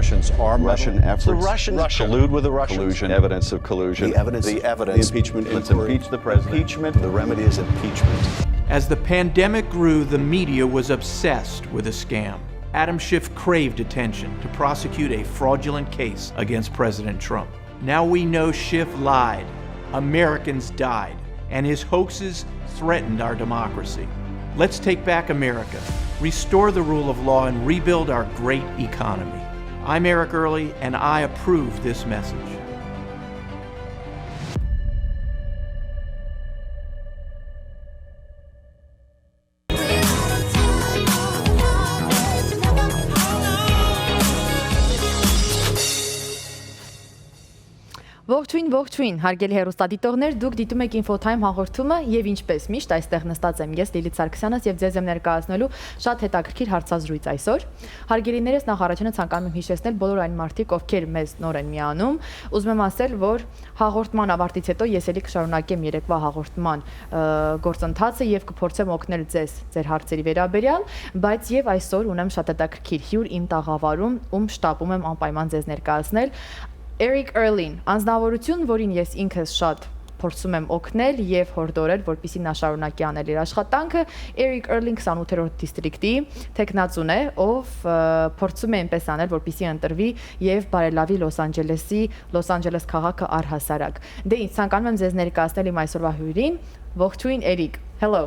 Russians are Russian efforts. The Russians collude with the Russians. Collusion. Evidence of collusion. The evidence. The impeachment. Let's inquiry. impeach the president. Impeachment. The remedy is impeachment. As the pandemic grew, the media was obsessed with a scam. Adam Schiff craved attention to prosecute a fraudulent case against President Trump. Now we know Schiff lied, Americans died, and his hoaxes threatened our democracy. Let's take back America, restore the rule of law, and rebuild our great economy. I'm Eric Early, and I approve this message. Ողջույն, հարգելի հեռուստադիտողներ, դուք դիտում եք Infotime հաղորդումը եւ ինչպես միշտ այստեղ նստած եմ ես Լիլիթ Սարգսյանս եւ ձեզ եմ ներկայացնելու շատ հետաքրքիր հարցազրույց այսօր։ Հարգելիներս, նախ առաջինը ցանկանում եմ հիշեցնել բոլոր այն մարդիկ, ովքեր մեզ նոր են միանում, ուզում եմ ասել, որ հաղորդման ավարտից հետո ես ելի կշարունակեմ երեկվա հաղորդման գործընթացը եւ կփորձեմ օգնել ձեզ ձեր հարցերի վերաբերյալ, բայց եւ այսօր ունեմ շատ հետաքրքիր հյուր իմ տաղավարում, ում շտապում եմ անպայման ձեզ ներկայացնել Eric Earlyn, անձնավորություն, որին ես ինքս շատ փորձում եմ օգնել եւ հորդորել, որպեսզի նա շարունակի անել իր աշխատանքը, Eric Earlyn 28-րդ դիստրիկտի տեխնացուն է, ով փորձում է այնպես անել, որպեսզի ընտրվի եւ բարելավի Լոս Անջելես քաղաքը առհասարակ։ Դե ինձ ցանկանում եմ ձեզ ներկայացնել իմ այսօրվա հյուրին, ողջույն Eric. Hello.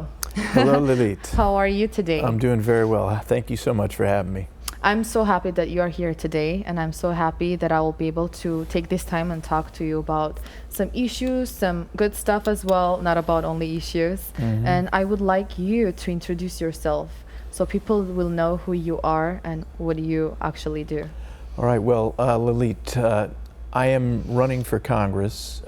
Hello, Lilit. How are you today? I'm doing very well. Thank you so much for having me. I'm so happy that you are here today, and I'm so happy that I will be able to take this time and talk to you about some issues, some good stuff as well, not about only issues. Mm-hmm. And I would like you to introduce yourself so people will know who you are and what you actually do. All right, well, Lilit, I am running for Congress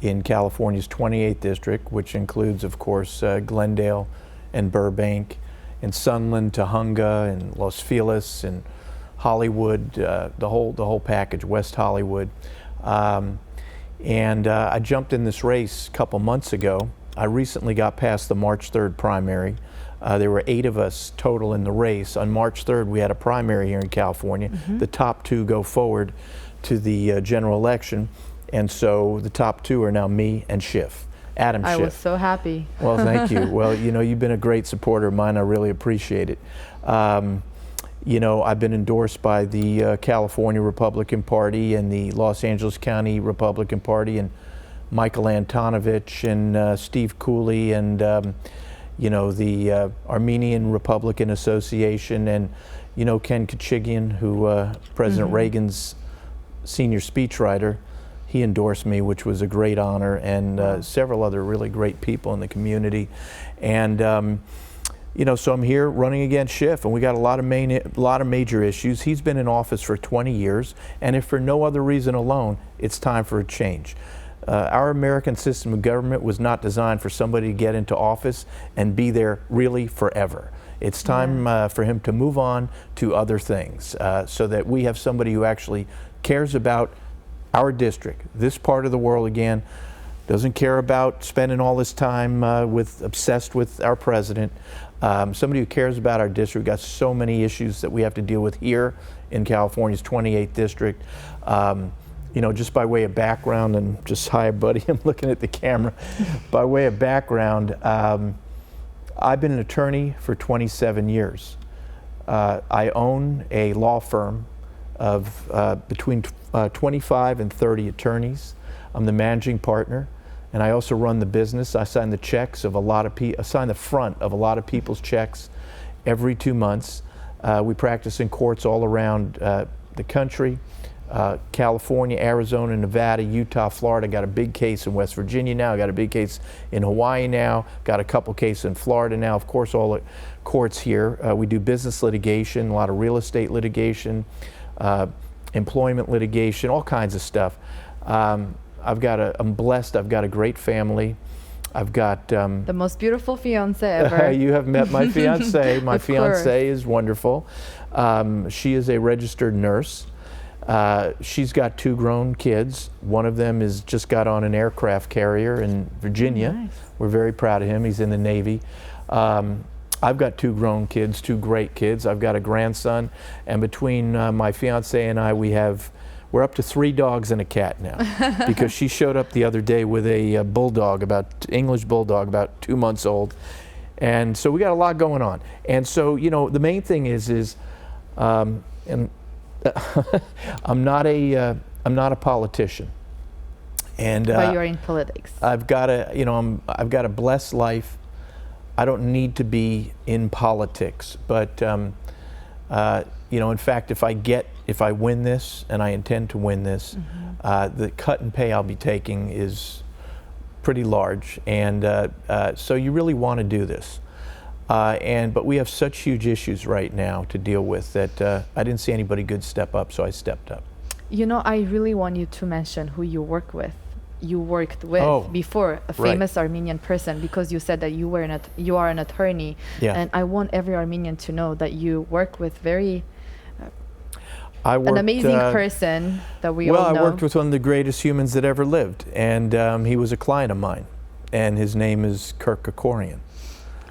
in California's 28th district, which includes, of course, Glendale and Burbank, and Sunland, Tahunga, and Los Feliz, and Hollywood, the whole package, West Hollywood. And I jumped in this race a couple months ago. I recently got past the March 3rd primary. There were 8 of us total in the race. On March 3rd, we had a primary here in California. Mm-hmm. The top 2 go forward to the general election. And so the top 2 are now me and Schiff. Adam Schiff. I was so happy. Well, thank you. Well, you know, you've been a great supporter of mine. I really appreciate it. You know, I've been endorsed by the California Republican Party and the Los Angeles County Republican Party, and Michael Antonovich and Steve Cooley, and you know, the Armenian Republican Association, and you know, Ken Kachigian, who President Reagan's senior speechwriter. He endorsed me, which was a great honor, and several other really great people in the community. And you know, so I'm here running against Schiff, and we got a lot of major issues. He's been in office for 20 years, and if for no other reason alone, it's time for a change. Our American system of government was not designed for somebody to get into office and be there really forever. It's time for him to move on to other things, so that we have somebody who actually cares about our district, this part of the world again, doesn't care about spending all this time obsessed with our president. Somebody who cares about our district. We've got so many issues that we have to deal with here in California's 28th district. You know, just by way of background, and just hi buddy, I'm looking at the camera. By way of background, I've been an attorney for 27 years. I own a law firm of between 25 and 30 attorneys. I'm the managing partner, and I also run the business. I sign the checks of a lot of people. I sign the front of a lot of people's checks every 2 months. We practice in courts all around the country. California, Arizona, Nevada, Utah, Florida. Got a big case in West Virginia now. Got a big case in Hawaii now. Got a couple cases in Florida now. Of course, all the courts here. We do business litigation, a lot of real estate litigation, employment litigation, all kinds of stuff. I'm blessed. I've got a great family. I've got The most beautiful fiance ever. you have met my fiance. My Of course. fiance is wonderful. She is a registered nurse. She's got 2 grown kids. One of them is just got on an aircraft carrier in Virginia. Nice. We're very proud of him. He's in the Navy. I've got 2 grown kids, 2 great kids. I've got a grandson, and between my fiance and I, we're up to 3 dogs and a cat now, because she showed up the other day with a bulldog, English bulldog, about 2 months old, and so we got a lot going on. And so, you know, the main thing is, and I'm not a politician, and But you're in politics. I've got a blessed life. I don't need to be in politics, but you know, in fact, if I win this, and I intend to win this, the cut in pay I'll be taking is pretty large, and so you really want to do this. But we have such huge issues right now to deal with that I didn't see anybody good step up, so I stepped up. You know, I really want you to mention who you worked with before, a famous Armenian person, because you said that you are an attorney, Yeah. and I want every Armenian to know that you work with I worked, an amazing person that we well, all know. I worked with one of the greatest humans that ever lived, and he was a client of mine, and his name is Kirk Kerkorian.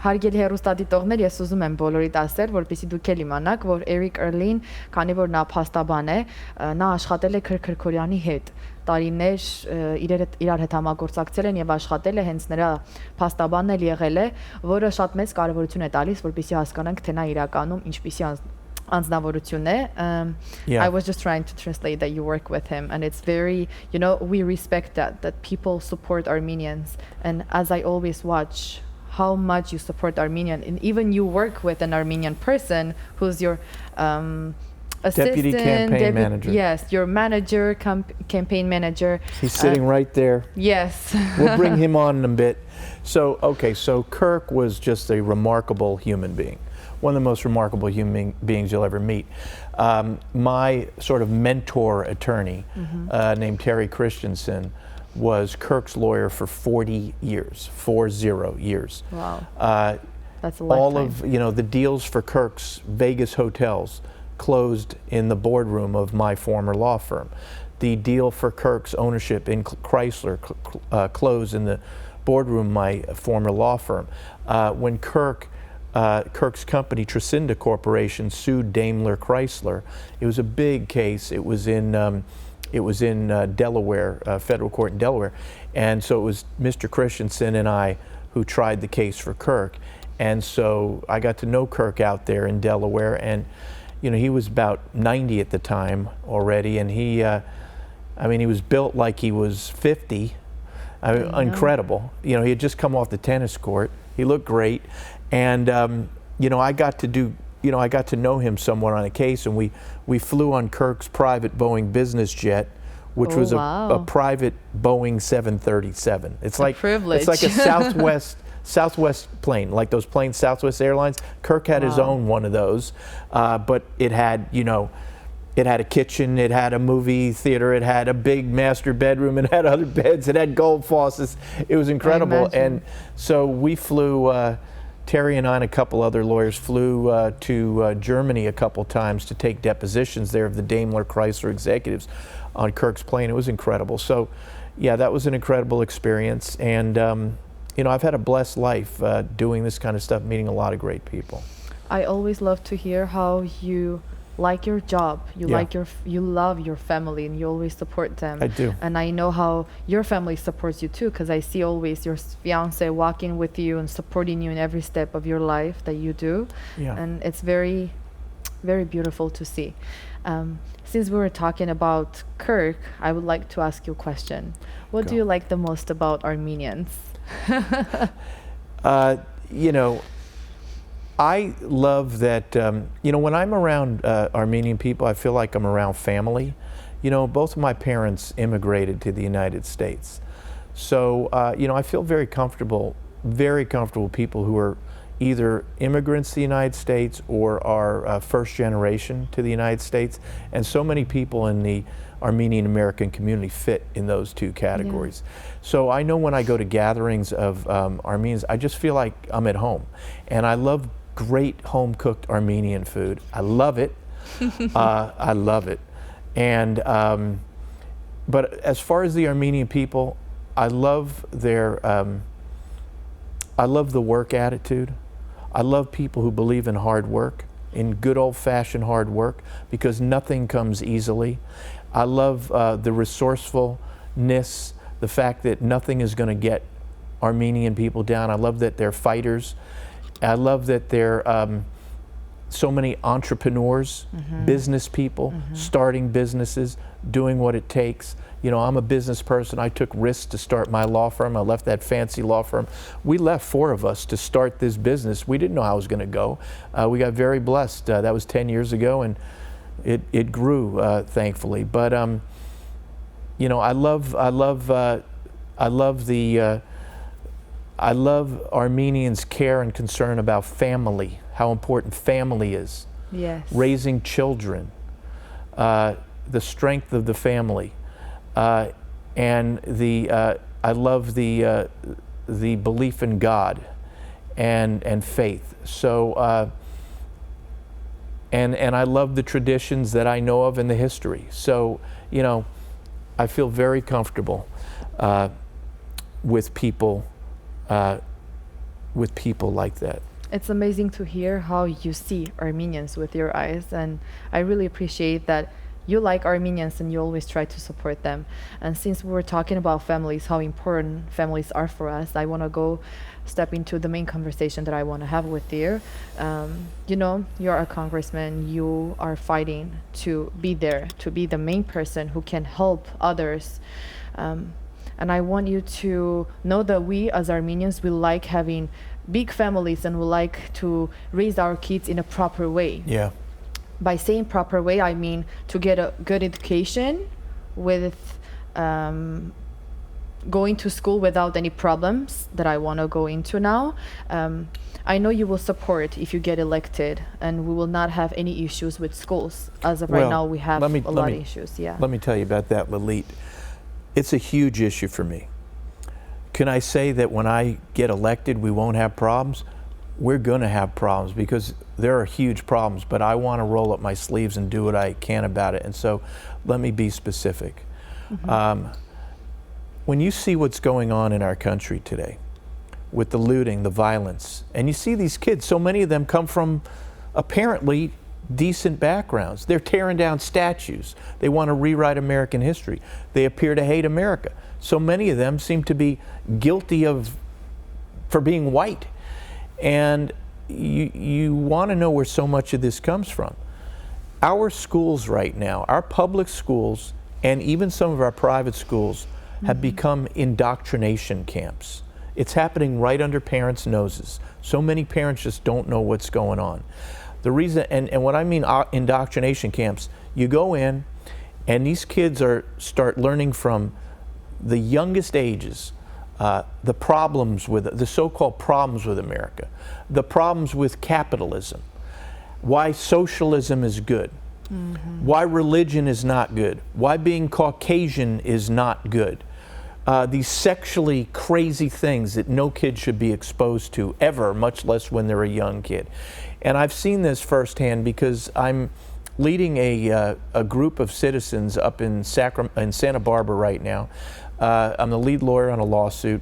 Հարգելի հեռուստադիտողներ, ես ուզում եմ բոլորիդ ասել, որպեսզի դուք էլ իմանաք, որ Էրիկ Էրլին, քանի որ նա փաստաբան է, նա աշխատել է Քրկ Քրքորյանի հետ։ Տարիներ իրար հետ համագործակցել են եւ աշխատել է, հենց նրա փաստաբանն էլ եղել է, որը շատ մեծ կարեւորություն է տալիս, որպեսզի հասկանանք, թե նա իրականում ինչպիսի անձնավորություն է. Yeah. I was just trying to translate that you work with him, and it's very, you know, we respect that people support Armenians, and as I always watch how much you support Armenian, and even you work with an Armenian person who's your assistant, Deputy campaign manager. Yes, your manager, campaign manager. He's sitting right there. Yes. We'll bring him on in a bit. So, okay, so Kirk was just a remarkable human being. One of the most remarkable human beings you'll ever meet. My sort of mentor attorney, named Terry Christensen, was Kirk's lawyer for 40 years, 40 years. Wow. That's a lifetime. All of, you know, the deals for Kirk's Vegas hotels closed in the boardroom of my former law firm. The deal for Kirk's ownership in Chrysler closed in the boardroom of my former law firm. When Kirk's company, Trescinda Corporation, sued Daimler Chrysler, it was a big case. It was in Delaware, federal court in Delaware. And so it was Mr. Christensen and I who tried the case for Kirk. And so I got to know Kirk out there in Delaware, and you know, he was about 90 at the time already, and he was built like he was 50. Incredible. You know, he had just come off the tennis court. He looked great. And you know, I got to know him somewhat on a case, and we flew on Kirk's private Boeing business jet, which was a private Boeing 737. It's like privilege. It's like a Southwest plane, like those planes, Southwest Airlines. Kirk had his own one of those, but it had, you know, it had a kitchen, it had a movie theater, it had a big master bedroom, it had other beds, it had gold faucets. It was incredible. And so we flew. Terry and I and a couple other lawyers flew to Germany a couple times to take depositions there of the Daimler Chrysler executives on Kirk's plane. It was incredible. So, yeah, that was an incredible experience. And, you know, I've had a blessed life doing this kind of stuff, meeting a lot of great people. I always love to hear how you like your job, you love your family, and you always support them. I do. And I know how your family supports you too, because I see always your fiance walking with you and supporting you in every step of your life that you do. Yeah. And it's very, very beautiful to see. Since we were talking about Kirk, I would like to ask you a question. What do you like the most about Armenians? You know, I love that, you know, when I'm around Armenian people, I feel like I'm around family. You know, both of my parents immigrated to the United States. So, you know, I feel very comfortable with people who are either immigrants to the United States or are first generation to the United States. And so many people in the Armenian American community fit in those two categories. So I know when I go to gatherings of Armenians, I just feel like I'm at home. And I love great home cooked Armenian food. I love it. I love it. And but as far as the Armenian people, I love their I love the work attitude. I love people who believe in hard work, in good old-fashioned hard work, because nothing comes easily. I love the resourcefulness, the fact that nothing is going to get Armenian people down. I love that they're fighters. I love that they're so many entrepreneurs, business people, starting businesses, doing what it takes. You know, I'm a business person. I took risks to start my law firm. I left that fancy law firm. We left 4 of us to start this business. We didn't know how it was going to go. We got very blessed. That was 10 years ago, and it grew, thankfully. But you know, I love Armenians' care and concern about family, how important family is. Yes. Raising children, the strength of the family, and I love the belief in God and faith. So and I love the traditions that I know of in the history. So, you know, I feel very comfortable with people like that. It's amazing to hear how you see Armenians with your eyes, and I really appreciate that you like Armenians and you always try to support them. And since we were talking about families, how important families are for us, I want to go step into the main conversation that I want to have with you. You know, you're a congressman, you are fighting to be there, to be the main person who can help others. And I want you to know that we as Armenians, we like having big families and we like to raise our kids in a proper way. Yeah. By saying proper way, I mean to get a good education with going to school without any problems that I want to go into now. I know you will support if you get elected, and we will not have any issues with schools. As of right now, we have a lot of issues. Yeah. Let me tell you about that, Lilit. It's a huge issue for me. Can I say that when I get elected, we won't have problems? We're going to have problems because there are huge problems, but I want to roll up my sleeves and do what I can about it. And so let me be specific. When you see what's going on in our country today with the looting, the violence, and you see these kids, so many of them come from apparently decent backgrounds. They're tearing down statues. They want to rewrite American history. They appear to hate America. So many of them seem to be guilty for being white. And you want to know where so much of this comes from. Our schools right now, our public schools, and even some of our private schools have become indoctrination camps. It's happening right under parents' noses. So many parents just don't know what's going on. The reason, and what I mean indoctrination camps, you go in and these kids start learning from the youngest ages the problems with the so-called problems with America, the problems with capitalism, why socialism is good, why religion is not good, why being Caucasian is not good. These sexually crazy things that no kid should be exposed to ever, much less when they're a young kid. And I've seen this firsthand because I'm leading a group of citizens up in Santa Barbara right now. I'm the lead lawyer on a lawsuit.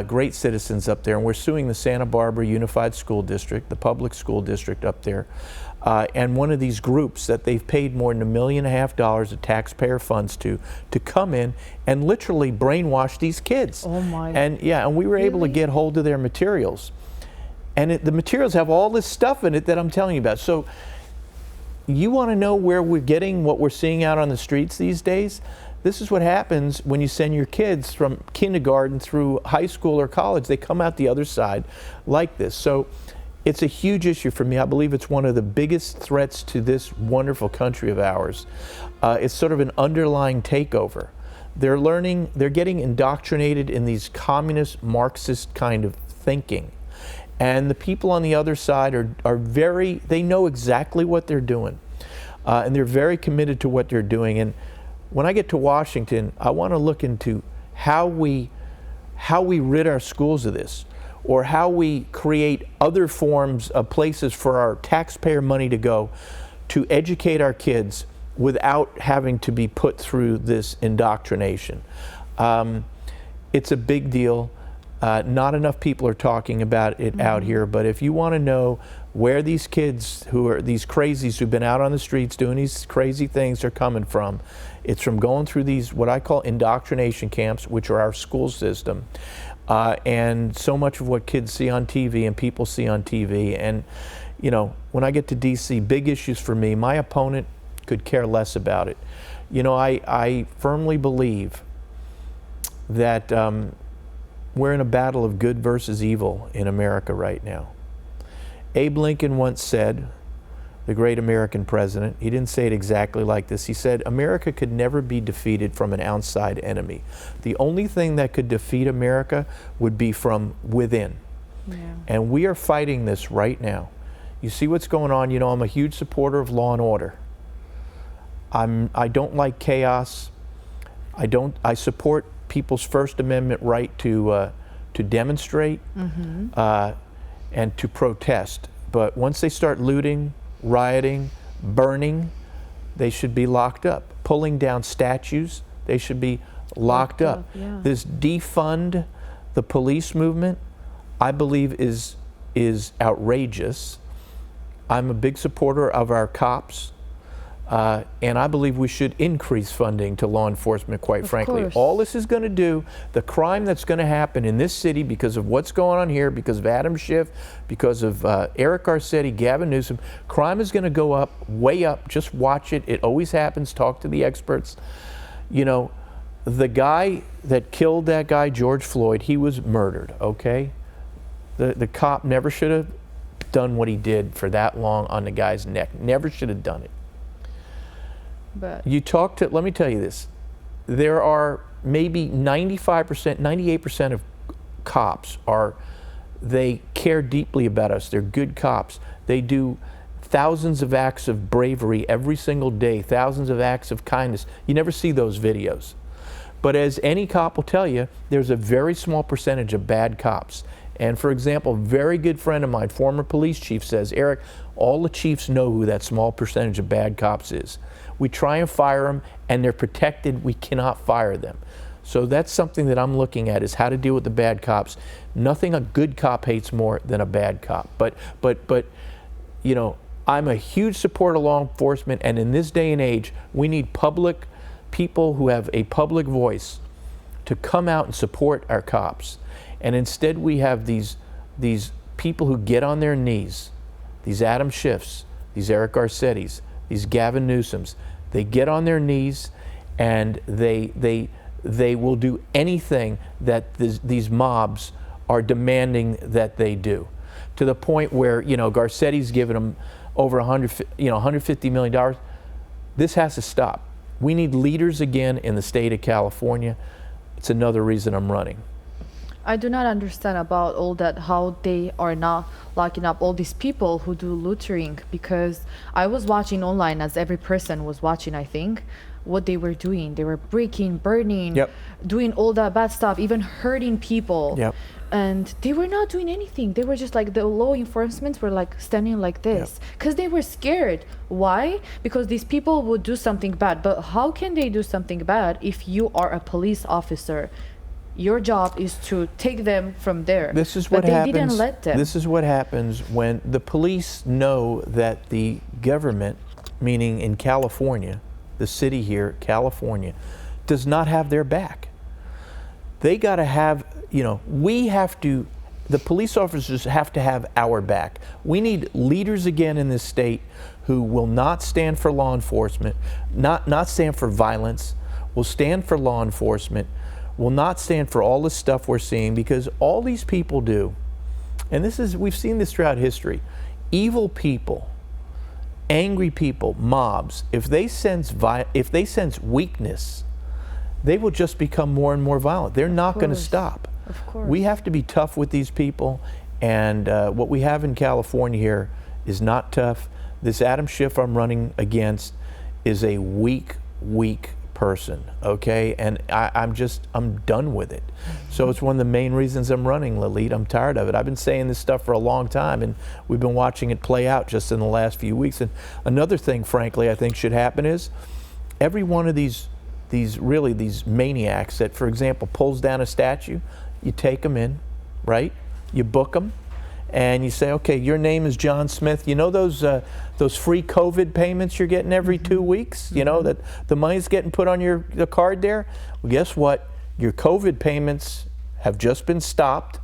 Great citizens up there, and we're suing the Santa Barbara Unified School District, the public school district up there, and one of these groups that they've paid more than $1.5 million of taxpayer funds to come in and literally brainwash these kids. Oh my! And yeah, and we were able to get hold of their materials, and the materials have all this stuff in it that I'm telling you about. So you want to know where we're getting what we're seeing out on the streets these days? This is what happens when you send your kids from kindergarten through high school or college. They come out the other side like this. So it's a huge issue for me. I believe it's one of the biggest threats to this wonderful country of ours. It's sort of an underlying takeover. They're getting indoctrinated in these communist, Marxist kind of thinking. And the people on the other side are very, they know exactly what they're doing. And they're very committed to what they're doing. And when I get to Washington, I want to look into how we rid our schools of this, or how we create other forms of places for our taxpayer money to go to educate our kids without having to be put through this indoctrination. It's a big deal. Not enough people are talking about it out here, but if you want to know where these kids who are these crazies who've been out on the streets doing these crazy things are coming from, it's from going through these what I call indoctrination camps, which are our school system. And so much of what kids see on TV and people see on TV. And, you know, when I get to DC, big issues for me, my opponent could care less about it. You know, I firmly believe that we're in a battle of good versus evil in America right now. Abe Lincoln once said, the great American president, he didn't say it exactly like this. He said, America could never be defeated from an outside enemy. The only thing that could defeat America would be from within. Yeah. And we are fighting this right now. You see what's going on. You know, I'm a huge supporter of law and order. I don't like chaos. I support people's First Amendment right to demonstrate and to protest. But once they start looting, rioting, burning, they should be locked up. Pulling down statues, they should be locked up. Yeah. This defund the police movement, I believe is outrageous. I'm a big supporter of our cops. And I believe we should increase funding to law enforcement, quite frankly. Course. All this is going to do, the crime that's going to happen in this city because of what's going on here, because of Adam Schiff, because of Eric Garcetti, Gavin Newsom, crime is going to go up, way up. Just watch it. It always happens. Talk to the experts. You know, the guy that killed that guy, George Floyd, he was murdered, okay? The cop never should have done what he did for that long on the guy's neck. Never should have done it. But you talk to, let me tell you this, there are maybe 95%, 98% of cops they care deeply about us. They're good cops. They do thousands of acts of bravery every single day, thousands of acts of kindness. You never see those videos. But as any cop will tell you, there's a very small percentage of bad cops. And for example, a very good friend of mine, former police chief, says, Eric, all the chiefs know who that small percentage of bad cops is. We try and fire them, and they're protected. We cannot fire them. So that's something that I'm looking at, is how to deal with the bad cops. Nothing a good cop hates more than a bad cop. But you know, I'm a huge supporter of law enforcement, and in this day and age, we need public people who have a public voice to come out and support our cops. And instead we have these people who get on their knees, these Adam Schiffs, these Eric Garcettis, these Gavin Newsoms. They get on their knees and they will do anything that these mobs are demanding that they do, to the point where, you know, Garcetti's given them over $150 million. This has to stop. We need leaders again in the state of California. It's another reason I'm running. I do not understand about all that, how they are not locking up all these people who do loitering, because I was watching online, as every person was watching, I think, what they were doing. They were breaking, burning, doing all that bad stuff, even hurting people. And they were not doing anything. They were just like, the law enforcement were like standing like this because they were scared. Why? Because these people would do something bad. But how can they do something bad if you are a police officer? Your job is to take them from there. This is what happens. They didn't let them. This is what happens when the police know that the government, meaning in California, the city here, California, does not have their back. They got to have, you know, the police officers have to have our back. We need leaders again in this state who will not stand for law enforcement, not stand for violence, will stand for law enforcement, will not stand for all this stuff we're seeing, because all these people do, and we've seen this throughout history, evil people, angry people, mobs, if they sense weakness, they will just become more and more violent. They're not going to stop. Of course. We have to be tough with these people, And what we have in California here is not tough. This Adam Schiff I'm running against is a weak person, okay? And I'm done with it. So it's one of the main reasons I'm running, Lilit. I'm tired of it. I've been saying this stuff for a long time, and we've been watching it play out just in the last few weeks. And another thing, frankly, I think should happen is every one of these maniacs that, for example, pulls down a statue, you take them in, right? You book them, and you say, okay, your name is John Smith. You know those free COVID payments you're getting every 2 weeks? You know that the money's getting put on the card there? Well, guess what? Your COVID payments have just been stopped,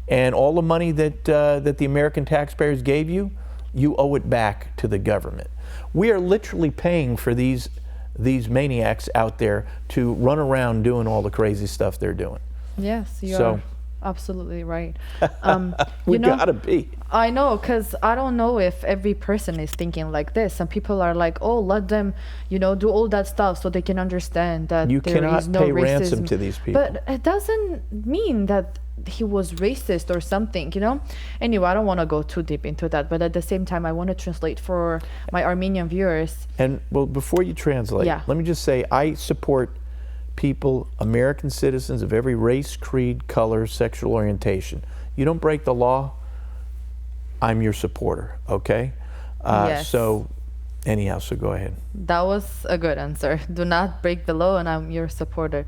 and all the money that the American taxpayers gave you, you owe it back to the government. We are literally paying for these maniacs out there to run around doing all the crazy stuff they're doing. Yes, you are absolutely right. We gotta be. I know, because I don't know if every person is thinking like this. Some people are like, oh, let them, do all that stuff so they can understand that you there cannot is no pay racism. Ransom to these people. But it doesn't mean that he was racist or something, Anyway, I don't want to go too deep into that, but at the same time, I want to translate for my Armenian viewers. And well, before you translate, let me just say I support people, American citizens of every race, creed, color, sexual orientation. You don't break the law, I'm your supporter, okay? Yes. So anyhow, so go ahead. That was a good answer. Do not break the law, and I'm your supporter.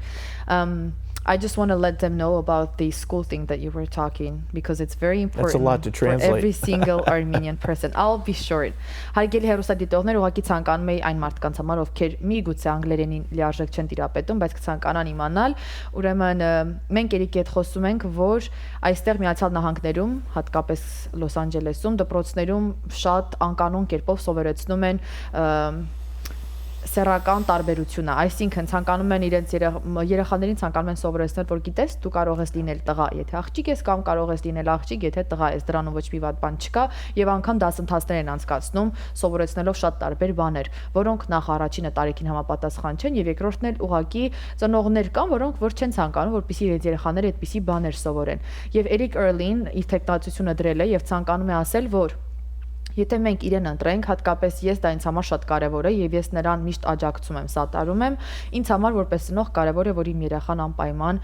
I just want to let them know about the school thing that you were talking, because it's very important. That's a lot to translate. For every single Armenian person. I'll be short. Հարգելի հեռուստադիտողներ, ուղղակի ցանկանում եի այն մարդկանց համար, ովքեր միգուցե անգլերենին լիարժեք չեն տիրապետում, բայց կցանկանան իմանալ, ուրեմն մենք երիքի հետ խոսում ենք, որ այստեղ Միացյալ Նահանգներում, հատկապես Լոս Անջելեսում, դպրոցներում շատ անկանոն կերպով սովորեցնում են սեռական տարբերությունը, այսինքն ցանկանում են իրենց երեխաներին ցանկանում են սովորեցնել, որ գիտես, դու կարող ես լինել տղա, եթե աղջիկ ես, կամ կարող ես լինել աղջիկ, եթե տղա ես, դրանում ոչ մի վատ բան չկա, եւ անգամ դասընթացներ են անցկացնում, սովորեցնելով շատ տարբեր բաներ, որոնք նախ առաջինը տարիքին համապատասխան չեն, եւ երկրորդն էլ ուղղակի ծնողներ կան, որոնք որ չեն ցանկանում, որպեսզի իրենց երեխաները այդպիսի բաներ սովորեն։ Եվ Էրիկ Էրլին իր թեկնածությունը դրել է եւ ցանկանում է ասել, որ եթե մենք իրեն ընտրենք, հատկապես ես դա ինձ համար շատ կարևոր է եւ ես նրան միշտ աջակցում եմ, սատարում եմ, ինձ համար որպես ծնող կարևոր է, որ իմ երեխան անպայման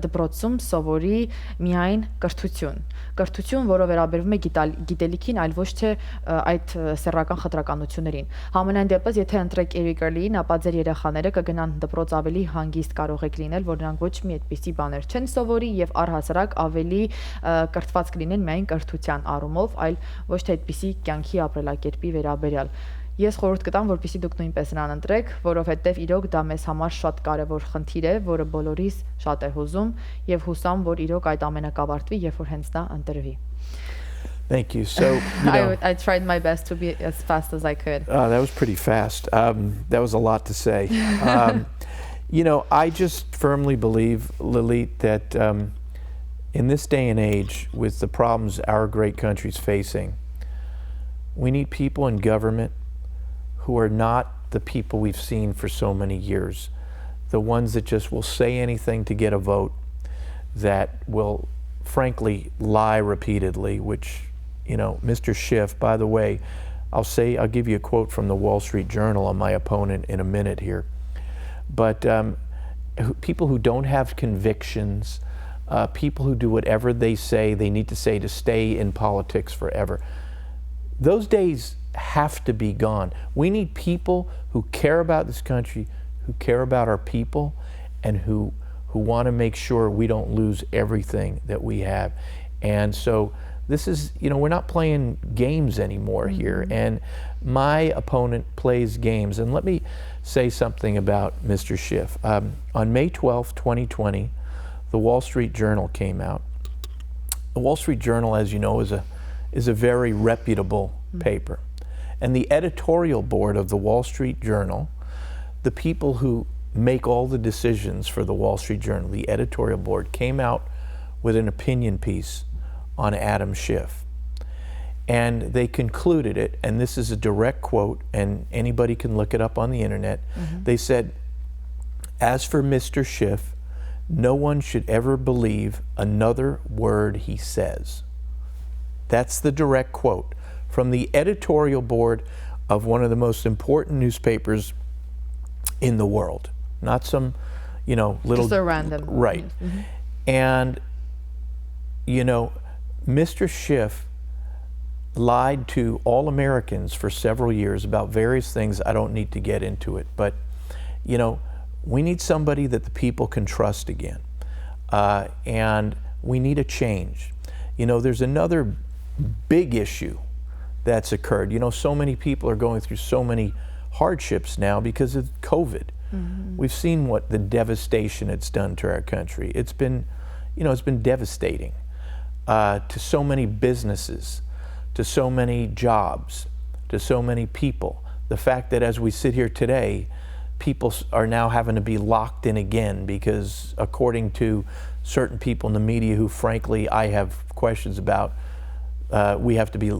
դպրոցում սովորի միայն կրթություն, որը վերաբերվում է գիտելիքին, այլ ոչ թե այդ սեռական խտրականություններին։ Համենայն դեպս, եթե ընտրեք Էրիկ Էրլին, ապա ձեր երեխաները կգնան դպրոց ավելի հանգիստ կարող եք լինել, որ նրանք ոչ մի այդպիսի բաներ չեն սովորի եւ առհասարակ ավելի կրթված կլինեն միայն կրթության առումով, այլ ոչ թե այդպիսի կյանքի ապրելակերպի վերաբերյալ։ Ես խորհուրդ կտամ, որպեսզի դուք նույնպես նրան ընտրեք, որովհետև իրոք դա մեզ համար շատ կարևոր խնդիր է, որը բոլորիս շատ է հուզում եւ հուսամ, որ իրոք այդ ամենը կավարտվի, երբ որ հենց նա ընտրվի։ Thank you. So I tried my best to be as fast as I could. That was pretty fast. That was a lot to say. I just firmly believe, Lilit, that in this day and age, with the problems our great country's facing, we need people in government who are not the people we've seen for so many years, the ones that just will say anything to get a vote, that will frankly lie repeatedly, which, Mr. Schiff, by the way, I'll give you a quote from the Wall Street Journal on my opponent in a minute here, but people who don't have convictions, people who do whatever they say they need to say to stay in politics forever, those days have to be gone. We need people who care about this country, who care about our people, and who want to make sure we don't lose everything that we have. And so this is, we're not playing games anymore here. And my opponent plays games. And let me say something about Mr. Schiff. On May 12, 2020, the Wall Street Journal came out. The Wall Street Journal, as you know, is a very reputable paper. And the editorial board of the Wall Street Journal, the people who make all the decisions for the Wall Street Journal, the editorial board, came out with an opinion piece on Adam Schiff. And they concluded it, and this is a direct quote, and anybody can look it up on the internet. They said, as for Mr. Schiff, no one should ever believe another word he says. That's the direct quote from the editorial board of one of the most important newspapers in the world. Not some, little... Just a random... Right. Mm-hmm. And, Mr. Schiff lied to all Americans for several years about various things. I don't need to get into it, but, we need somebody that the people can trust again. And we need a change. There's another big issue that's occurred. So many people are going through so many hardships now because of COVID. Mm-hmm. We've seen what the devastation it's done to our country. It's been devastating to so many businesses, to so many jobs, to so many people. The fact that as we sit here today, people are now having to be locked in again because, according to certain people in the media who frankly I have questions about, we have to be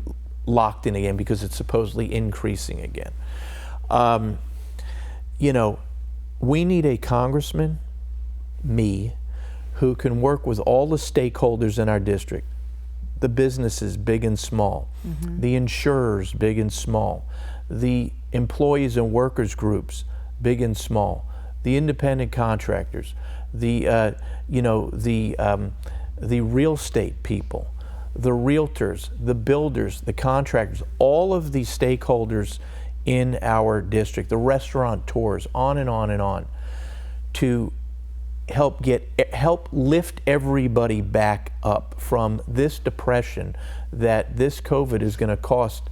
locked in again because it's supposedly increasing again. We need a congressman, me, who can work with all the stakeholders in our district, the businesses, big and small, mm-hmm. the insurers, big and small, the employees and workers groups, big and small, the independent contractors, the real estate people, the realtors, the builders, the contractors, all of these stakeholders in our district, the restaurateurs, on and on and on, to help lift everybody back up from this depression that this COVID is going to cost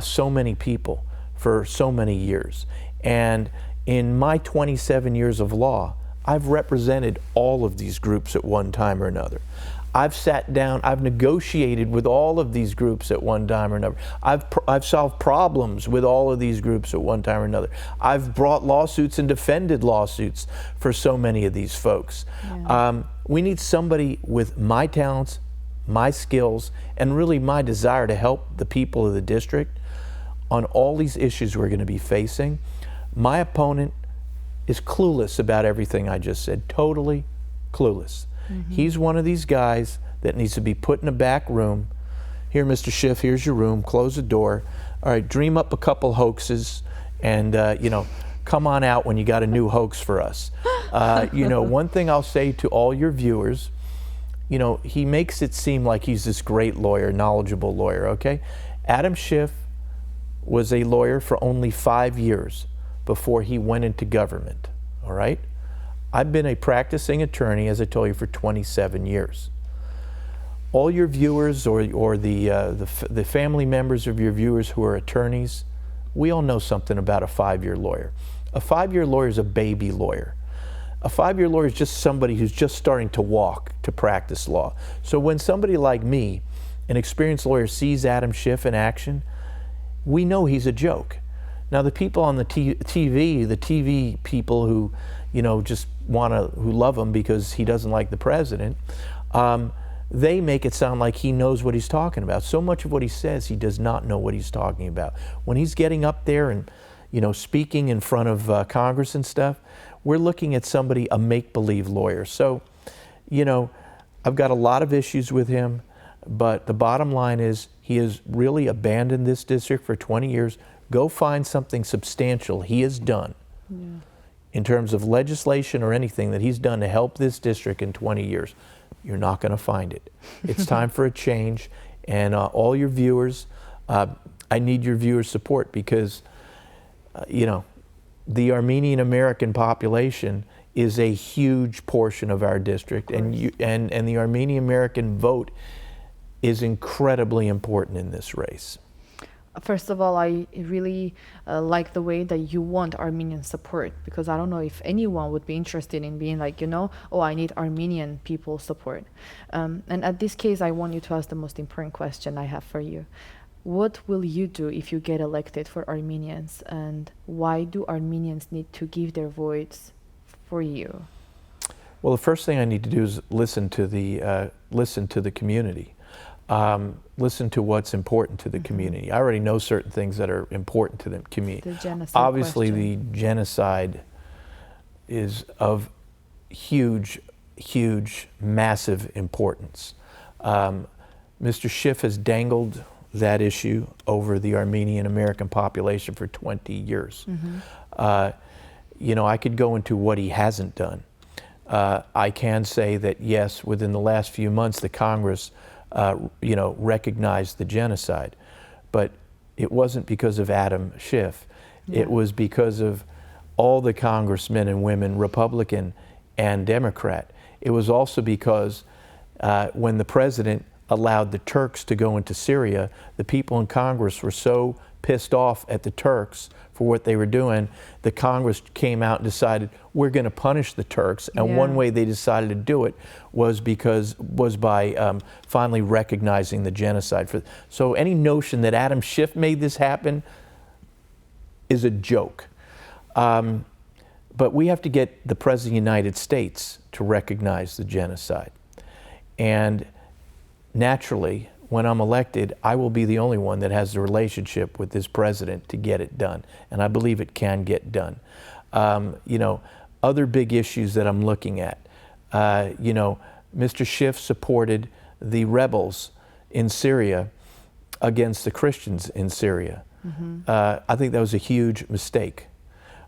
so many people for so many years. And in my 27 years of law, I've represented all of these groups at one time or another. I've sat down, I've negotiated with all of these groups at one time or another. I've solved problems with all of these groups at one time or another. I've brought lawsuits and defended lawsuits for so many of these folks. Yeah. We need somebody with my talents, my skills, and really my desire to help the people of the district on all these issues we're going to be facing. My opponent is clueless about everything I just said, totally clueless. Mm-hmm. He's one of these guys that needs to be put in a back room. Here, Mr. Schiff, here's your room, close the door. All right, dream up a couple hoaxes and, come on out when you got a new hoax for us. One thing I'll say to all your viewers, he makes it seem like he's this great lawyer, knowledgeable lawyer, okay? Adam Schiff was a lawyer for only 5 years before he went into government, all right? I've been a practicing attorney, as I told you, for 27 years. All your viewers or the family members of your viewers who are attorneys, we all know something about a 5-year lawyer. A 5-year lawyer is a baby lawyer. A 5-year lawyer is just somebody who's just starting to walk to practice law. So when somebody like me, an experienced lawyer, sees Adam Schiff in action, we know he's a joke. Now the people on the TV people who, who love him because he doesn't like the president, they make it sound like he knows what he's talking about. So much of what he says, he does not know what he's talking about. When he's getting up there and, speaking in front of Congress and stuff, we're looking at somebody, a make-believe lawyer. So, I've got a lot of issues with him, but the bottom line is he has really abandoned this district for 20 years. Go find something substantial he has done in terms of legislation or anything that he's done to help this district in 20 years. You're not going to find it. It's time for a change. And all your viewers, I need your viewers' support because, the Armenian American population is a huge portion of our district, and the Armenian American vote is incredibly important in this race. First of all, I really like the way that you want Armenian support, because I don't know if anyone would be interested in being like, I need Armenian people support. And at this case, I want you to ask the most important question I have for you. What will you do if you get elected for Armenians, and why do Armenians need to give their voice for you? Well, the first thing I need to do is listen to the community. Listen to what's important to the community. I already know certain things that are important to the community. The genocide Obviously, question. The genocide is of huge, massive importance. Mr. Schiff has dangled that issue over the Armenian American population for 20 years. I could go into what he hasn't done. I can say that, yes, within the last few months, the Congress, recognized the genocide. But it wasn't because of Adam Schiff. Yeah. It was because of all the congressmen and women, Republican and Democrat. It was also because when the president allowed the Turks to go into Syria, the people in Congress were so pissed off at the Turks for what they were doing, the Congress came out and decided we're going to punish the Turks. And one way they decided to do it was by finally recognizing the genocide. So any notion that Adam Schiff made this happen is a joke. But we have to get the President of the United States to recognize the genocide. And naturally, when I'm elected, I will be the only one that has the relationship with this president to get it done. And I believe it can get done. Other big issues that I'm looking at, Mr. Schiff supported the rebels in Syria against the Christians in Syria. I think that was a huge mistake.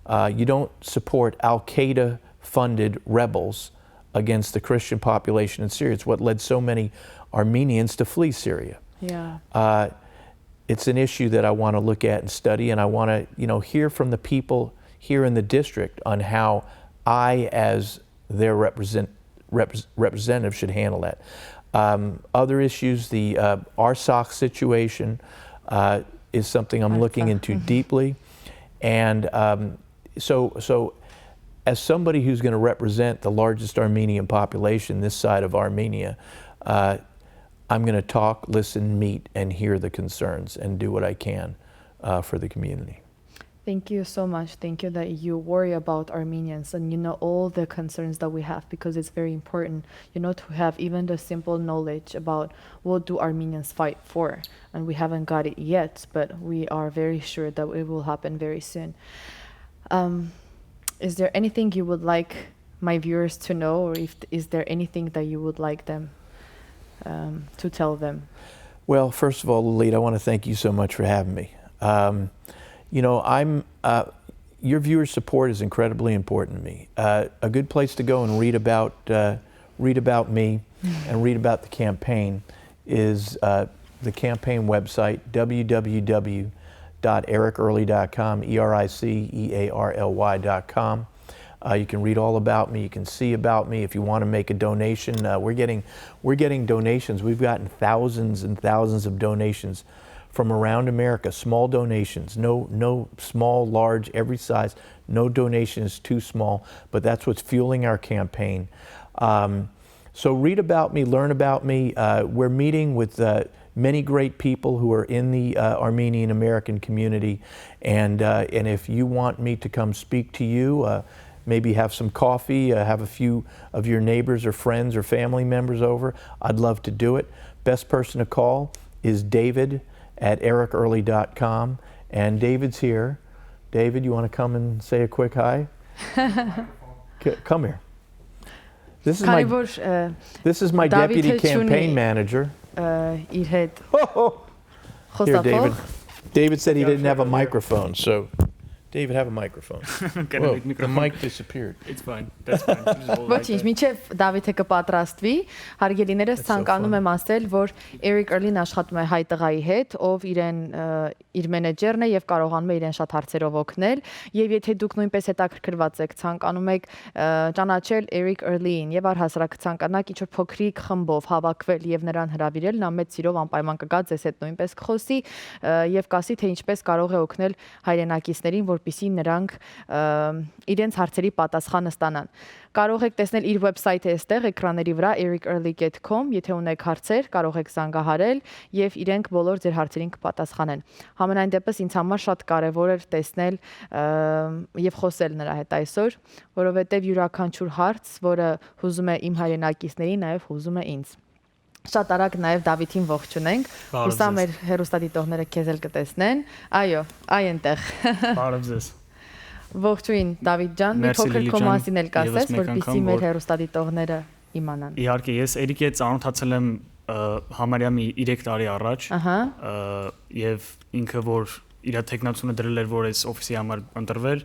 You don't support Al-Qaeda funded rebels against the Christian population in Syria. It's what led so many Armenians to flee Syria. Yeah. It's an issue that I want to look at and study, and I want to, hear from the people here in the district on how I, as their representative, should handle that. Other issues, the RSOC situation is something I'm looking into deeply, and so as somebody who's going to represent the largest Armenian population this side of Armenia, I'm going to talk, listen, meet, and hear the concerns and do what I can for the community. Thank you so much. Thank you that you worry about Armenians and you know all the concerns that we have, because it's very important, to have even the simple knowledge about what do Armenians fight for. And we haven't got it yet, but we are very sure that it will happen very soon. Is there anything you would like my viewers to know, or is there anything that you would like them to tell them? Well, first of all, Lilit, I want to thank you so much for having me. Your viewers' support is incredibly important to me. A good place to go and read about me and read about the campaign is the campaign website, www.ericearly.com, ERICEARLY.com. You can read all about me. You can see about me. If you want to make a donation, we're getting donations. We've gotten thousands and thousands of donations from around America. Small donations, no small, large, every size. No donation is too small, but that's what's fueling our campaign. So read about me, learn about me. We're meeting with many great people who are in the Armenian American community, and if you want me to come speak to you, maybe have some coffee, have a few of your neighbors or friends or family members over, I'd love to do it. Best person to call is David at ericearly.com, and David's here. David, you want to come and say a quick hi? Come here. This is my deputy campaign manager. Here, David. David said he didn't have a microphone, so David, have a microphone. Whoa, the mic disappeared. It's fine. That's fine. Ոչինչ, մինչև Դավիթը կպատրաստվի, հարգելիներս ցանկանում եմ ասել, որ Eric Early-ն աշխատում է հայ տղայի հետ, ով իր մենեջերն է եւ կարողանում է իրեն շատ հարցերով օգնել, եւ եթե դուք նույնպես հետաքրքրված եք, ցանկանում եք ճանաչել Eric Early-ին եւ առհասարակ ցանկանաք ինչ-որ փոքրիկ խմբով հավաքվել եւ նրան հրավիրել, նա մեծ սիրով անպայման կգա ձեզ հետ նույնպես կխոսի եւ կասի թե ինչպես կարող է օգնել հայրենակիցներին, որպեսզի նրանք իրենց հարցերի պատասխանը ստանան։ Կարող եք տեսնել իր վեբսայթը այստեղ էկրանների վրա ericearly.com, եթե ունեք հարցեր, կարող եք զանգահարել եւ իրենք բոլոր ձեր հարցերին կպատասխանեն։ Համենայն դեպս ինձ համար շատ կարեւոր էր տեսնել եւ խոսել նրա հետ այսօր, որովհետեւ յուրաքանչյուր հարց, որը հուզում է իմ հայրենակիցներին, նաեւ հուզում է ինձ։ Շատ արագ նաև Դավիթին ողջունենք։ Հուսամ մեր հեռուստադիտողները քեզ էլ կտեսնեն։ Այո, այ այնտեղ։ Բարև ձեզ։ Ողջույն Դավիթ ջան, մի փոքր քո մասին էլ կասես, որպեսզի մեր հեռուստադիտողները իմանան։ Իհարկե, ես Էրիկի հետ ծանոթացել եմ համարյա մի 3 տարի առաջ Ահա։ եւ ինքը որ իր տեխնացությունը դրել էր որ այս օֆիսի համար ընտրվեր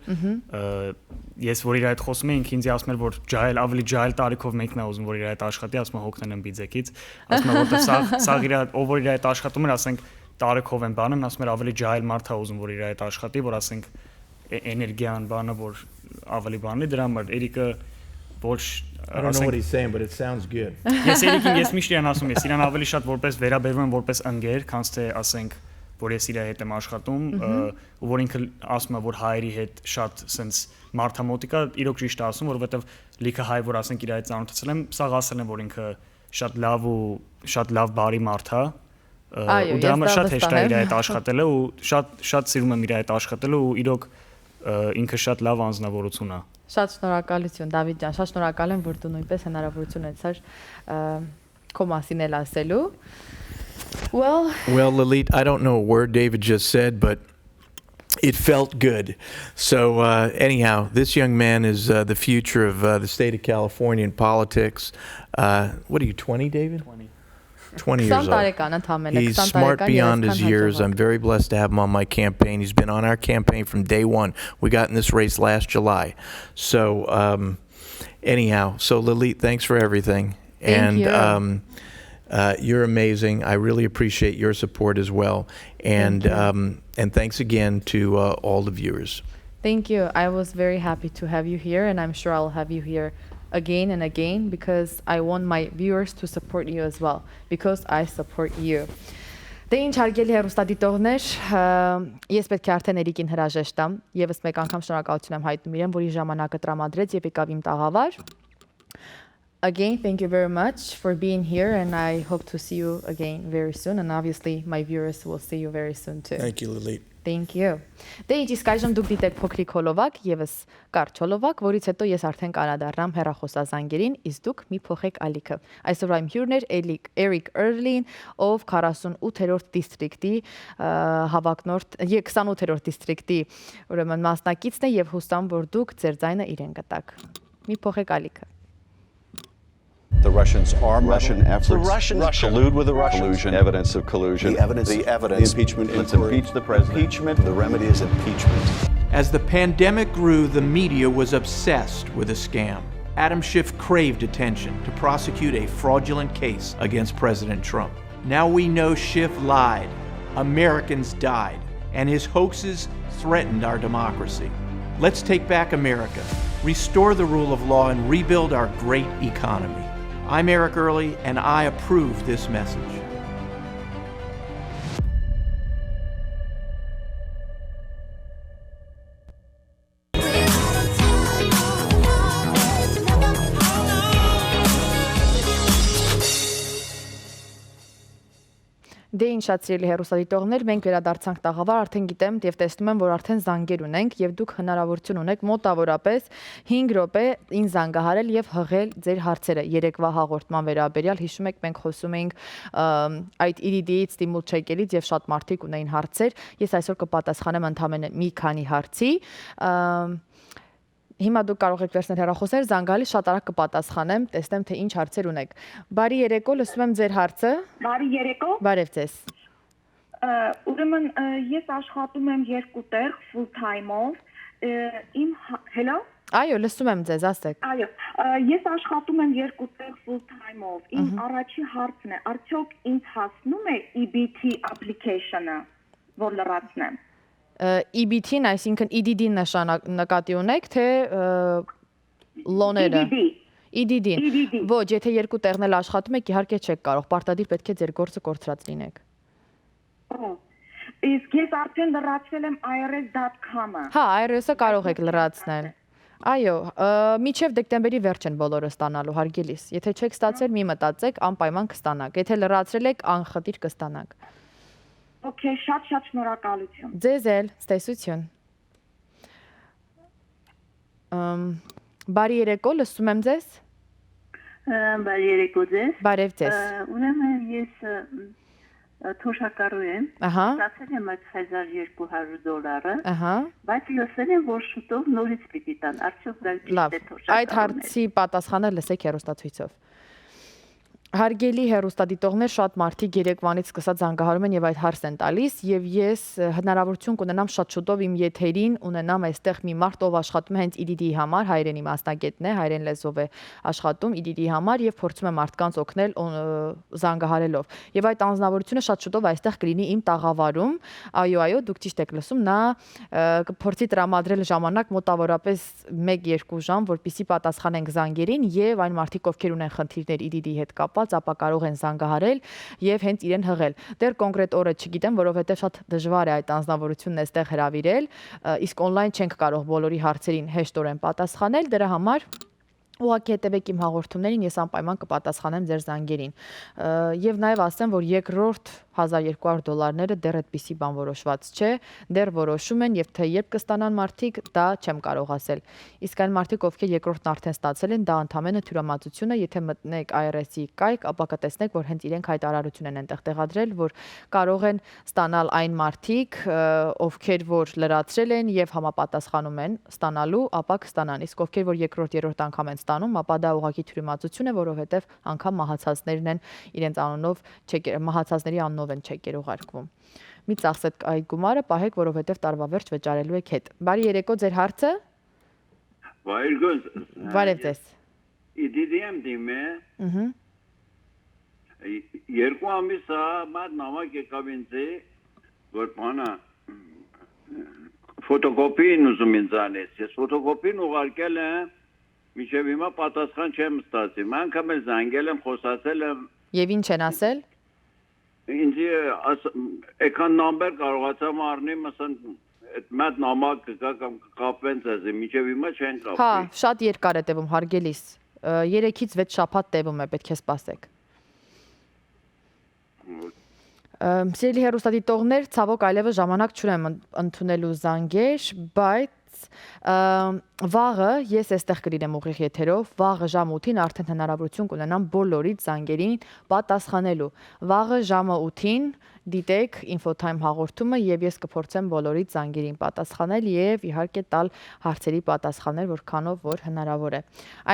ես որ իր հետ խոսում էինք ինձ ասում էր որ ջահել ավելի ջահել տարիքով մեկն է ուզում որ իր հետ աշխատի ասում է հոգնեն ըմբիձեկից ասում է որտեղ սա իր ով որ իր հետ աշխատում էր ասենք տարիքով են բանում ասում էր ավելի ջահել մարդ է ուզում որ իր հետ աշխատի որ ասենք էներգիան բանը որ ավելի բանի դրա համար Էրիկը ոչ I don't know what he's saying, but it sounds good. Ես Էրիկին ես միշտ իրան ասում ես իրան ավելի շատ որպես վերաբերվում եմ որպես ընկեր քան թե ասենք որ ես իր հետ եմ աշխատում ու որ ինքը ասում է որ հայերի հետ շատ sense մարդամոտիկա իրոք ճիշտ է ասում որովհետև լիքը հայ որ ասենք իր հետ ծանոթացել եմ սաղ ասել եմ որ ինքը շատ լավ ու շատ լավ բարի մարդ է ու դրա համար շատ հեշտ է իր հետ աշխատելը ու շատ սիրում եմ իր հետ աշխատելը ու իրոք ինքը շատ լավ անձնավորություն է Շատ շնորհակալություն Դավիթ ջան, շատ շնորհակալ եմ որ դու նույնպես հնարավորություն ունեցար քո մասին էլ ասելու Well, Lilit, I don't know a word David just said, but it felt good. So anyhow, this young man is the future of the state of California in politics. What are you, 20, David? 20 years old. He's smart beyond his years. I'm very blessed to have him on my campaign. He's been on our campaign from day one. We got in this race last July. So anyhow, so Lilit, thanks for everything. Thank you. You're amazing. I really appreciate your support as well. And thanks again to all the viewers. Thank you. I was very happy to have you here, and I'm sure I'll have you here again and again because I want my viewers to support you as well because I support you. Դե ինչ հարգելի հեռուստադիտողներ, ես պետք է արդեն Էրիկին հրաժեշտամ, եւս մեկ անգամ շնորհակալություն եմ հայտնում իրեն, որ իր ժամանակը տրամադրեց եւ եկավ իմ տաղավար. Again, thank you very much for being here, and I hope to see you again very soon. And obviously, my viewers will see you very soon too. Thank you, Lilit. Thank you. Դե ինչ իսկ այժմ դուք դիտեք փոքրիկ հոլովակ, եւս կարճ հոլովակ, որից հետո ես արդեն կանադառնամ հեռախոսազանգերին, իսկ դուք մի փոխեք ալիքը։ Այսօր I'm here-ներ Eric Earlin, ով 48-րդ դիստրիկտի հավակնորդ, 28-րդ դիստրիկտի ուրեմն մասնակիցն է եւ հուսամ, որ դուք ձեր ձայնը իրեն կտաք։ Մի փոխեք ալիքը։ The Russians arm Russian efforts. The Russians collude with the Russians. Collusion. Evidence of collusion. The evidence. The impeachment. Let's inquiry. impeach the president. Impeachment. The remedy is impeachment. As the pandemic grew, the media was obsessed with a scam. Adam Schiff craved attention to prosecute a fraudulent case against President Trump. Now we know Schiff lied, Americans died, and his hoaxes threatened our democracy. Let's take back America, restore the rule of law, and rebuild our great economy. I'm Eric Early, and I approve this message. Դե ինչ շատ սիրելի հեռուստադիտողներ, մենք վերադարձանք տաղավար, արդեն գիտեմ եւ տեսնում եմ, որ արդեն զանգեր ունենք եւ դուք հնարավորություն ունեք մոտավորապես 5 րոպե ինձ զանգահարել եւ հղել ձեր հարցերը։ Երեկվա հաղորդման վերաբերյալ հիշում եք, մենք խոսում էինք այդ EDD-ից, ստիմուլ չեկերից եւ շատ մարդիկ ունեին հարցեր։ Ես այսօր կպատասխանեմ ընդամենը մի քանի հարցի։ Հիմա դուք կարող եք վերցնել հեռախոսներ, զանգալի շատ արագ կպատասխանեմ, տեսնեմ թե ինչ հարցեր ունեք։ Բարի երեկո, լսում եմ ձեր հարցը։ Բարի երեկո։ Բարև ձեզ։ Ուրեմն ես աշխատում եմ 2 տեղ full time-ով։ Hello։ Այո, լսում եմ ձեզ, ասեք։ Այո, ես աշխատում եմ 2 տեղ full time-ով։ Իմ առաջի հարցն է, արդյոք ինձ հասնում է EBT application-ը, որ լրացնեմ։ EBT-ն, այսինքն EDD-ն նկատի ունեք, թե լոները։ EDD-ն։ Ոչ, եթե 2 տեղն էլ աշխատում եք, իհարկե չեք կարող, պարտադիր պետք է ձեր գործը կորցրած լինեք։ Իսկ ես արդեն լրացրել եմ irs.com-ը։ Հա, irs-ը կարող եք լրացնել։ Այո, մինչև դեկտեմբերի վերջ են բոլորը ստանալու, հարգելիս։ Եթե չեք ստացել, մի մտածեք, անպայման կստանաք։ Եթե լրացրել եք, անխտիր կստանաք։ Okay, շատ շնորհակալություն։ Ձեզ էլ, ստեսություն։ Բարի երեկո, լսում եմ ձեզ։ Բարի երեկո ձեզ։ Բարև ձեզ։ Ուրեմն ես թոշակառու եմ։ Ահա։ Ստացել եմ $1200, Ահա։ բայց լսել եմ, որ շուտով նորից պիտի տան։ Արդյոք դա ճիշտ է թոշակառուն։ Այդ հարցի պատասխանը լսեք հեռուստացույցով։ Հարգելի հեռուստադիտողներ, շատ մարդիկ երեկվանից սկսած զանգահարում են եւ այդ հարցն են տալիս եւ ես հնարավորություն կունենամ շատ շուտով իմ եթերին ունենամ այստեղ մի մարդ, ով աշխատում է հենց EDD-ի համար, հայրենի մասնագետն է, հայրեն լեզվով է աշխատում EDD-ի համար եւ փորձում է մարդկանց օգնել զանգահարելով։ Եվ այդ անձնավորությունը շատ շուտով այստեղ կլինի իմ տաղավարում։ Այո, դուք ճիշտ եք լսում, նա կփորձի տրամադրել ժամանակ մոտավորապես 1-2 ժամ, որպեսզի պատասխանենք զանգերին եւ այն մարդիկ, ովքեր ունեն խնդիրներ EDD-ի հետ կապված, ապա կարող են զանգահարել եւ հենց իրեն հղել։ Դեռ կոնկրետ օրը չգիտեմ, որովհետեւ շատ դժվար է այդ անձնավորությունն այստեղ հրավիրել, իսկ on-line չենք կարող բոլորի հարցերին հեշտորեն պատասխանել, դրա համար ուղղակի հետևեք իմ հաղորդումներին, ես անպայման կպատասխանեմ ձեր զանգերին։ Եվ նաև ասեմ, որ երկրորդ $1200 դեռ այդպիսի բան որոշված չէ, դեռ որոշում են եւ թե երբ կստանան մարդիկ, դա չեմ կարող ասել։ Իսկ այն մարդիկ, ովքեր երկրորդն արդեն ստացել են, դա ընդհանրապես թյուրամատություն է, եթե մտնեք IRS-ի կայք, ապա կտեսնեք, որ հենց իրենք հայտարարություն են այնտեղ տեղադրել, որ կարող են ստանալ այն մարդիկ, ովքեր որ լրացրել են եւ համապատասխանում են ստանալու, ապա կստանան։ Իսկ ովքեր որ երկրորդ, երրորդ անգամ են ստանում, ապա դա ուղղակի թյուրամատություն է, որովհետեւ անգամ մահացածներն են իրենց անունով մահացածների անունով են չեկեր ուղարկվում։ Մի ծախսեք այդ գումարը, պահեք, որովհետև տարվա վերջ վճարելու եք հետ։ Բարի երեկո, ձեր հարցը։ Բարև ձեզ։ EDD-ում դիմե։ Երկու ամիս է մատ նամակ եկավ ինձ, որ բանա ֆոտոկոպին ուզում ինձ անես։ Ես ֆոտոկոպին ուղարկել եմ, մինչև հիմա պատասխան չեմ ստացել։ Անգամ էլ զանգել եմ, խոսացել եմ։ Եվ ինչ են ասել։ Ինձ էքան նամբեր կարողացամ առնեմ, ասեն այդ մատ նամակ կամ կապեն ձեզ, մինչև հիմա չեն կապի։ Հա, շատ երկար է տևում, հարգելիս։ 3-ից 6 շաբաթ տևում է, պետք է սպասեք։ Սիրելի հեռուստադիտողներ, ցավոք այլևս ժամանակ չունեմ ընդունելու զանգեր, բայց վաղը ես այստեղ կլինեմ ուղիղ եթերով, վաղը ժամ 8-ին արդեն հնարավորություն կունենամ բոլորից զանգերին պատասխանելու։ Վաղը ժամը 8-ին դիտեք Infotime հաղորդումը եւ ես կփորձեմ բոլորից զանգերին պատասխանել եւ իհարկե տալ հարցերի պատասխաններ, որքանով որ հնարավոր է։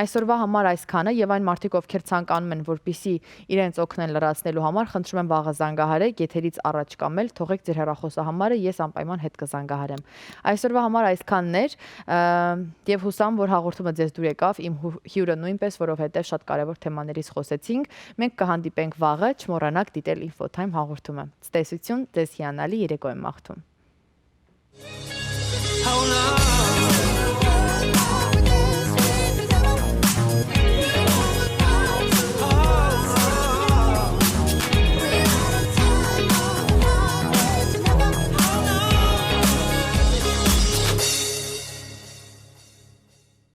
Այսօրվա համար այսքանը եւ այն մարդիկ, ովքեր ցանկանում են, որպիսի իրենց օգնեն լրացնելու համար, խնդրում եմ վաղը զանգահարեք, եթերից առաջ կամ էլ թողեք ձեր հեռախոսահամարը, ես անպայման հետ կզանգահարեմ։ Այսօրվա համար այսքանն էր եւ հուսամ, որ հաղորդումը ձեզ դուր եկավ, իմ հյուրը նույնպես, որովհետեւ շատ կարեւոր թեմաներից խոսեցինք։ Մենք կհանդիպենք վաղը, չմոռանաք դիտել Infotime հաղորդումը։ Ցտեսություն, ձեզ հիանալի երեկո եմ մաղթում։